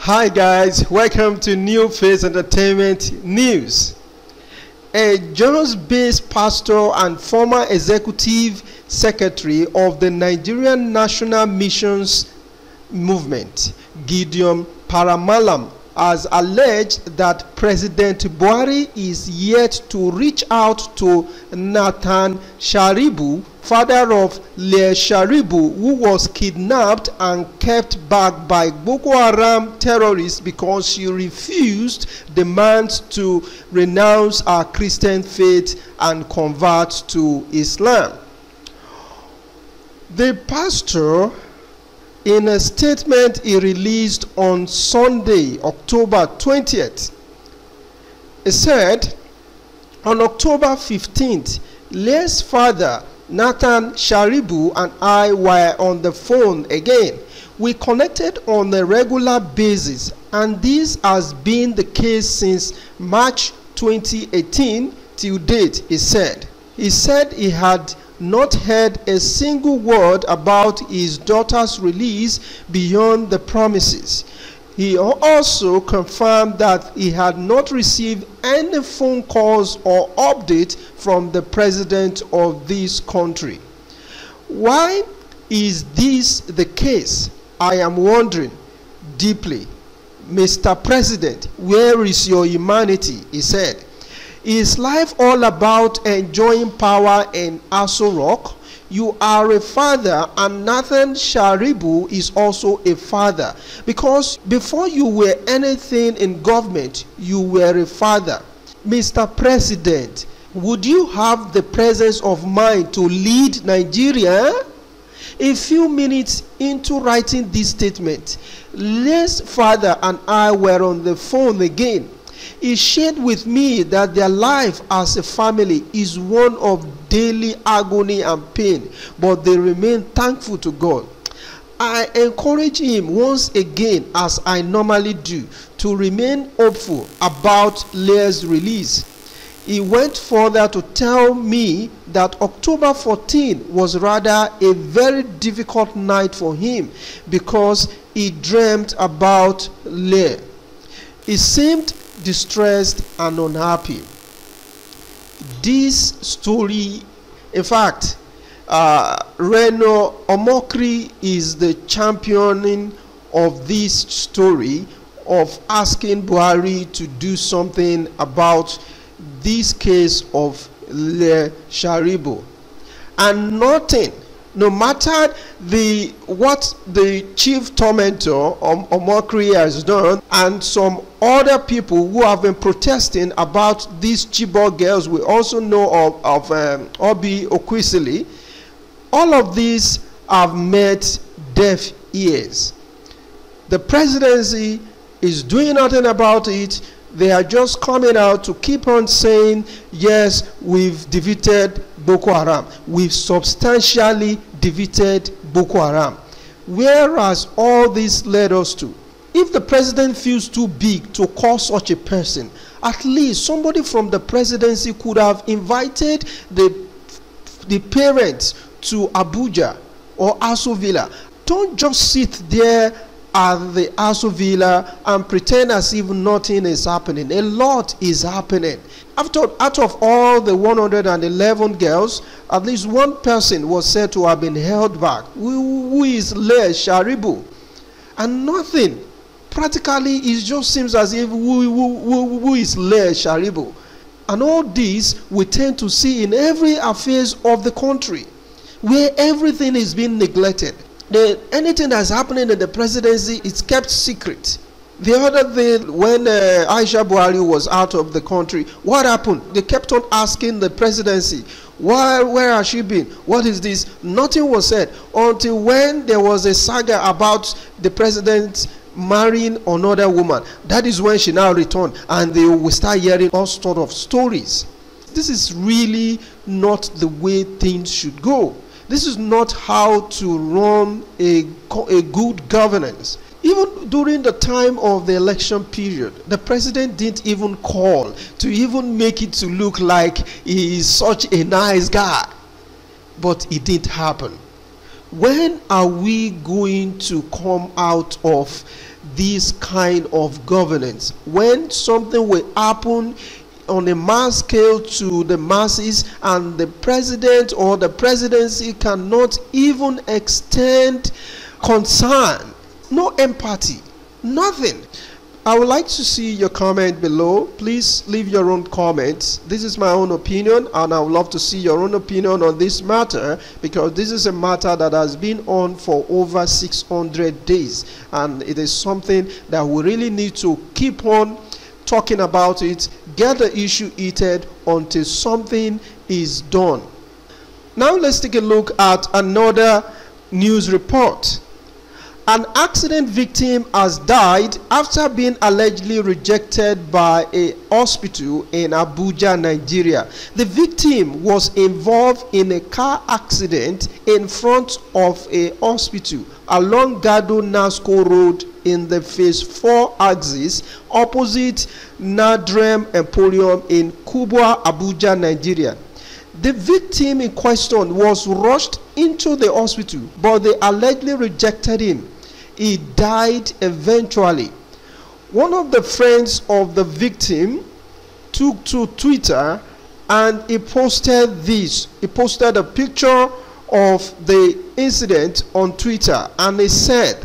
Hi guys, welcome to New Face Entertainment News. A Jos-based pastor and former executive secretary of the Nigerian National Missions Movement, Gideon Paramalam, has alleged that President Buhari is yet to reach out to Leah Sharibu, father of Leah Sharibu, who was kidnapped and kept back by Boko Haram terrorists because she refused demands to renounce her Christian faith and convert to Islam. The pastor, in a statement he released on Sunday, October 20th, he said, on October 15th, Leah's father, Leah Sharibu, and I were on the phone again. We connected on a regular basis, and this has been the case since March 2018 till date, he said. He said he had not heard a single word about his daughter's release beyond the promises. He also confirmed that he had not received any phone calls or updates from the president of this country. Why is this the case? I am wondering deeply. Mr. President, where is your humanity? He said. Is life all about enjoying power in Aso Rock? You are a father, and Leah Sharibu is also a father, because before you were anything in government, you were a father. Mr. President, would you have the presence of mind to lead Nigeria? A few minutes into writing this statement, Leah's father and I were on the phone again. He shared with me that their life as a family is one of daily agony and pain, but they remain thankful to God. I encourage him once again, as I normally do, to remain hopeful about Leah's release. He went further to tell me that October 14 was rather a very difficult night for him because he dreamt about Leah. He seemed distressed and unhappy. This story, in fact, Reno Omokri is the championing of this story of asking Buhari to do something about this case of Leah Sharibu, and nothing. No matter what the chief tormentor Omokri has done, and some other people who have been protesting about these Chibok girls, we also know of Obi Okwesili, all of these have met deaf ears. The presidency is doing nothing about it. They are just coming out to keep on saying, yes, we've defeated Boko Haram. We've substantially defeated Boko Haram. Whereas all this led us to, if the president feels too big to call such a person, at least somebody from the presidency could have invited the parents to Abuja or Aso Villa. Don't just sit there at the Aso Villa and pretend as if nothing is happening. A lot is happening. Out of all the 111 girls, at least one person was said to have been held back, who is Leah Sharibu. And nothing. Practically, it just seems as if who is Leah Sharibu. And all this we tend to see in every affairs of the country, where everything is being neglected. Anything that's happening in the presidency is kept secret. The other thing, when Aisha Buhari was out of the country, what happened? They kept on asking the presidency, where has she been? What is this? Nothing was said until when there was a saga about the president marrying another woman. That is when she now returned, and they will start hearing all sorts of stories. This is really not the way things should go. This is not how to run a good governance. Even during the time of the election period, the president didn't even call to even make it to look like he is such a nice guy. But it didn't happen. When are we going to come out of this kind of governance? When something will happen on a mass scale to the masses, and the president or the presidency cannot even extend concern, no empathy, nothing. I would like to see your comment below. Please leave your own comments. This is my own opinion, and I would love to see your own opinion on this matter, because this is a matter that has been on for over 600 days, and it is something that we really need to keep on talking about it, get the issue heated until something is done. Now let's take a look at another news report. An accident victim has died after being allegedly rejected by a hospital in Abuja, Nigeria. The victim was involved in a car accident in front of a hospital along Gado Nasco Road in the phase 4 axis opposite Nadrem Emporium in Kubwa, Abuja, Nigeria. The victim in question was rushed into the hospital, but they allegedly rejected him. He died eventually. One of the friends of the victim took to Twitter and he posted this. He posted a picture of the incident on Twitter, and he said,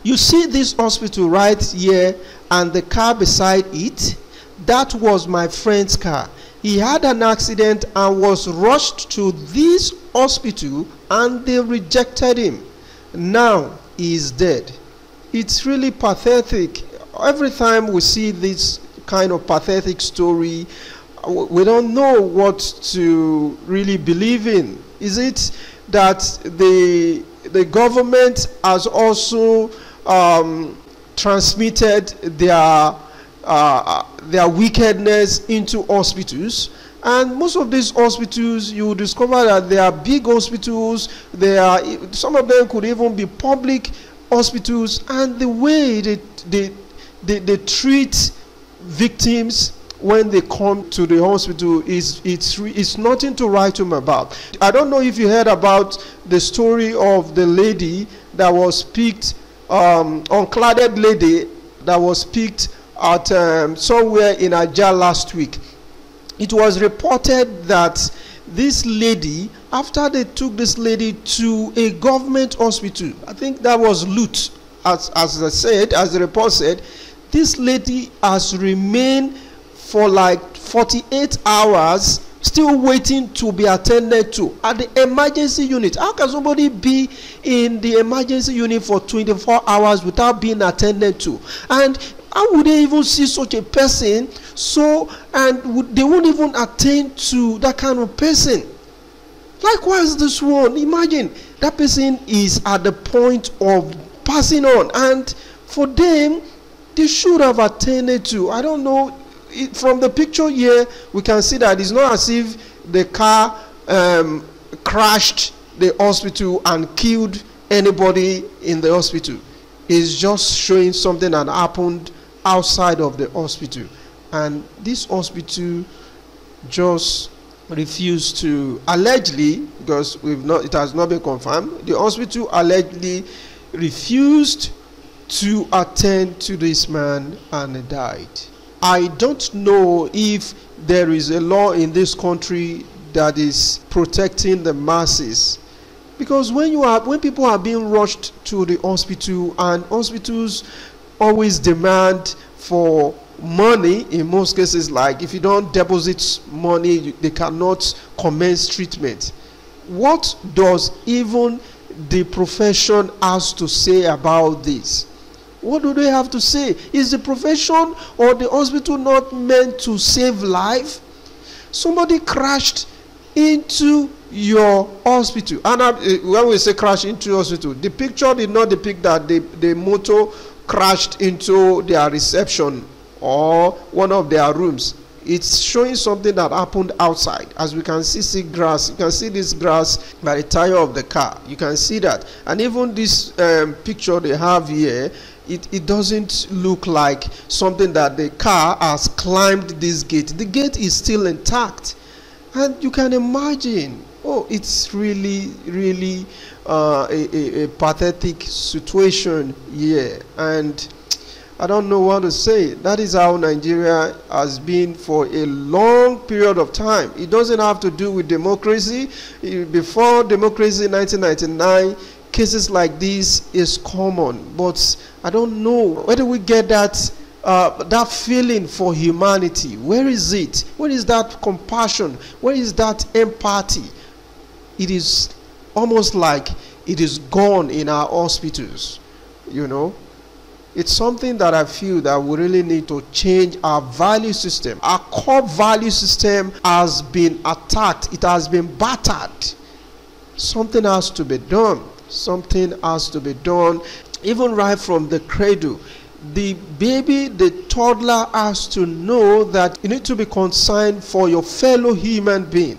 "You see this hospital right here and the car beside it? That was my friend's car. He had an accident and was rushed to this hospital and they rejected him. Now he is dead." It's really pathetic. Every time we see this kind of pathetic story, we don't know what to really believe in. Is it that the government has also transmitted their wickedness into hospitals? And most of these hospitals, you will discover that they are big hospitals. Some of them could even be public hospitals, and the way they treat victims when they come to the hospital it's nothing to write home about. I don't know if you heard about the story of the lady that was picked, uncladded lady that was picked at somewhere in Ajah last week. It was reported that this lady, after they took this lady to a government hospital, I think that was Lut, as the report said, this lady has remained for like 48 hours still waiting to be attended to at the emergency unit. How can somebody be in the emergency unit for 24 hours without being attended to? And how would they even see such a person? They won't even attend to that kind of person. Likewise, this one, imagine that person is at the point of passing on, and for them, they should have attended to. I don't know. From the picture here, we can see that it's not as if the car crashed the hospital and killed anybody in the hospital. It's just showing something that happened outside of the hospital, and this hospital just refused to, allegedly, because it has not been confirmed, the hospital allegedly refused to attend to this man, and he died. I don't know if there is a law in this country that is protecting the masses, because when people are being rushed to the hospital, and hospitals always demand for money in most cases, like if you don't deposit money, they cannot commence treatment. What does even the profession has to say about this? What do they have to say? Is the profession or the hospital not meant to save life? Somebody crashed into your hospital, and when we say crash into hospital, the picture did not depict that the motor crashed into their reception or one of their rooms. It's showing something that happened outside. As we can see grass. You can see this grass by the tire of the car. You can see that. And even this picture they have here, it doesn't look like something that the car has climbed this gate. The gate is still intact. And you can imagine, So it's really, really a pathetic situation here, and I don't know what to say. That is how Nigeria has been for a long period of time. It doesn't have to do with democracy. Before democracy in 1999, cases like this is common. But I don't know, where do we get that that feeling for humanity? Where is it? Where is that compassion? Where is that empathy? It is almost like it is gone in our hospitals, you know. It's something that I feel that we really need to change our value system. Our core value system has been attacked. It has been battered. Something has to be done. Something has to be done. Even right from the cradle, the baby, the toddler has to know that you need to be concerned for your fellow human being.